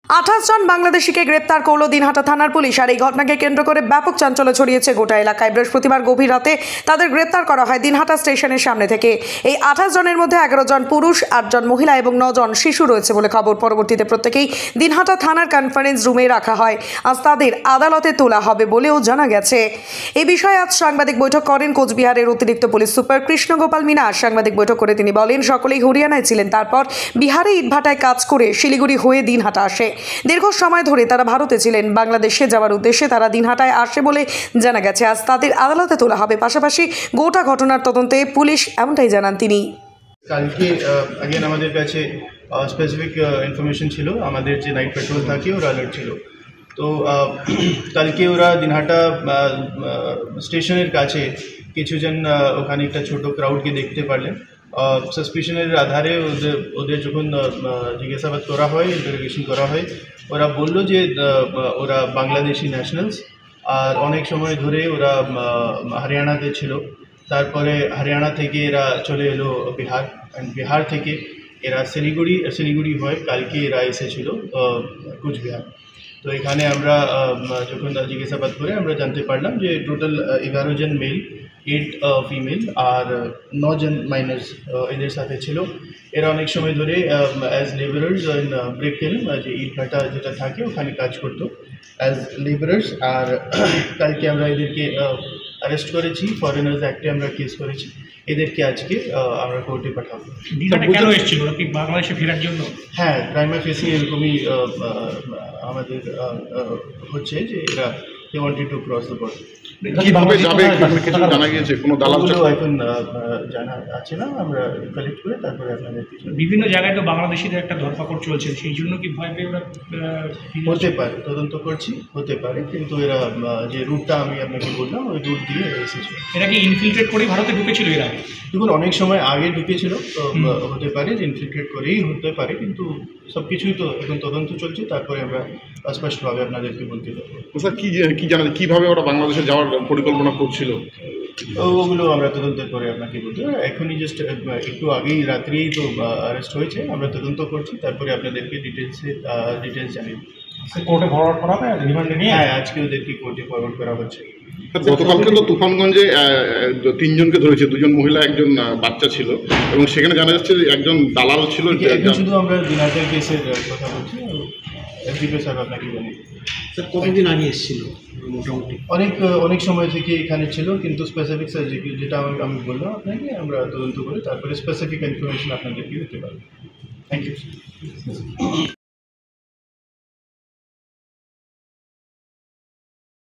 28 জন বাংলাদেশিকে গ্রেপ্তার করল দিনহাটা থানার পুলিশ। আর এই ঘটনাকে কেন্দ্র করে ব্যাপক চাঞ্চল্য ছড়িয়েছে গোটা এলাকায়। বৃহস্পতিবার গভীর রাতে তাদের গ্রেপ্তার করা হয় দিনহাটা স্টেশনের সামনে থেকে। এই 28 জনের মধ্যে 11 জন পুরুষ, 8 জন মহিলা এবং 9 জন শিশু রয়েছে বলে খবর। পরবর্তীতে প্রত্যেকেই দিনহাটা থানার কনফারেন্স রুমে রাখা হয়। আজ তাদের আদালতে তোলা হবে বলেও জানা গেছে। এই বিষয়ে আজ সাংবাদিক বৈঠক করেন কোচবিহারের অতিরিক্ত পুলিশ সুপার কৃষ্ণগোপাল মিনা। সাংবাদিক বৈঠক করে তিনি বলেন, সকলেই হরিয়ানায় ছিলেন, তারপর বিহারে ইটভাটায় কাজ করে শিলিগুড়ি হয়ে দিনহাটা আসে। দীর্ঘ সময় ধরে তারা ভারতে ছিলেন। বাংলাদেশে যাওয়ার উদ্দেশ্যে তারা দিনহাটায় আসে বলে জানা গেছে। আজ তাদের আদালতে তোলা হবে। পাশাপাশি গোটা ঘটনার তদন্তে পুলিশ এমনটাই জানান তিনি। কালকে আগেন আমাদের কাছে স্পেসিফিক ইনফরমেশন ছিল, আমাদের যে নাইট পেট্রোল থাকে ওরা অ্যালার্ট ছিল। তো কালকে ওরা দিনহাটা স্টেশনের কাছে কিছুজন ওখানে একটা ছোটো ক্রাউডকে দেখতে পারলেন। সাসপিশনের আধারে ওদের যখন জিজ্ঞাসাবাদ করা হয়, ইন্টারোগেশন করা হয়, ওরা বললো যে ওরা বাংলাদেশি ন্যাশনালস, আর অনেক সময় ধরে ওরা হরিয়ানাতে ছিল। তারপরে হরিয়ানা থেকে এরা চলে এলো বিহার, অ্যান্ড বিহার থেকে এরা শিলিগুড়ি হয় কালকে এরা এসেছিল কুচবিহার। তো এখানে আমরা যখন জিজ্ঞাসাবাদ করে আমরা জানতে পারলাম যে টোটাল 11 জন মেল, 8 ফিমেল আর 9 জন মাইনার্স এদের সাথে ছিল। এরা অনেক সময় ধরে অ্যাজ লেবারার্স ইন ব্রেকেল, যে ইটভাটা যেটা থাকে ওখানে কাজ করতো অ্যাজ লেবারার্স। আর কালকে আমরা এদেরকে অ্যারেস্ট করেছি, ফরেনার্স অ্যাক্টে আমরা কেস করেছি। এদেরকে আজকে আমরা কোর্টে পাঠাবো। কেন এসেছিল কি বাংলাদেশে ফেরার জন্য? হ্যাঁ, প্রাইমা ফেসি এরকমই আমাদের হচ্ছে যে এরা they wanted to cross the border. কিভাবে যাবে কিছু জানা গিয়েছে? কোনো দালাল এখন জানা আছে না, আমরা কালেক্ট করে তারপরে আপনাদের বিভিন্ন জায়গায় তো বাংলাদেশিদের একটা ধরপাকড় চলছে, সেই জন্য কি ভয় পেয়ে ওরা হতে পারে, তদন্ত করছি, হতে পারে, কিন্তু এরা যে রুটটা আমি আপনাকে বললাম ওই রুট দিয়ে এসেছে। এরা কি ইনফিলট্রেট করে ভারতে ঢুকেছিল এর আগে? দেখুন, অনেক সময় আগে ঢুকেছিল, তো হতে পারে যে ইনফিলট্রেট করেই হতে পারে, কিন্তু সব কিছুই তো এখন তদন্ত চলছে, তারপরে আমরা স্পষ্টভাবে আপনাদেরকে বলতে পারবো। স্যার কি জানেন কীভাবে ওরা বাংলাদেশে যাওয়ার পরিকল্পনা করছিল? ওগুলো আমরা তদন্ত করে আপনাকে বলতে পারি। এখনই জাস্ট একটু আগেই রাত্রেই তো অ্যারেস্ট হয়েছে, আমরা তদন্ত করছি, তারপরে আপনাদেরকে ডিটেলস জানিয়ে কোর্টে ফরওয়ার্ড করা হবে রিমান্ডে নিয়ে। হ্যাঁ, আজকে ওদেরকে কোর্টে ফরওয়ার্ড করা হচ্ছে। গতকালকে তো তুফানগঞ্জে 3 জনকে ধরেছে, 2 জন মহিলা, 1 জন বাচ্চা ছিল, এবং সেখানে জানা যাচ্ছে যে একজন দালাল ছিল। এখন শুধু আমরা দিনহাটা কেসের কথা বলছি, এসডিপিও স্যার আপনাকে জানি। স্যার কতদিন আগে এসেছিল মোটামুটি? অনেক সময় থেকে এখানে ছিল, কিন্তু স্পেসিফিক যেটা আমি বললাম আপনাকে, আমরা তদন্ত করে তারপরে স্পেসিফিক ইনফরমেশন আপনাদেরকে দিতে পারবো। Thank you.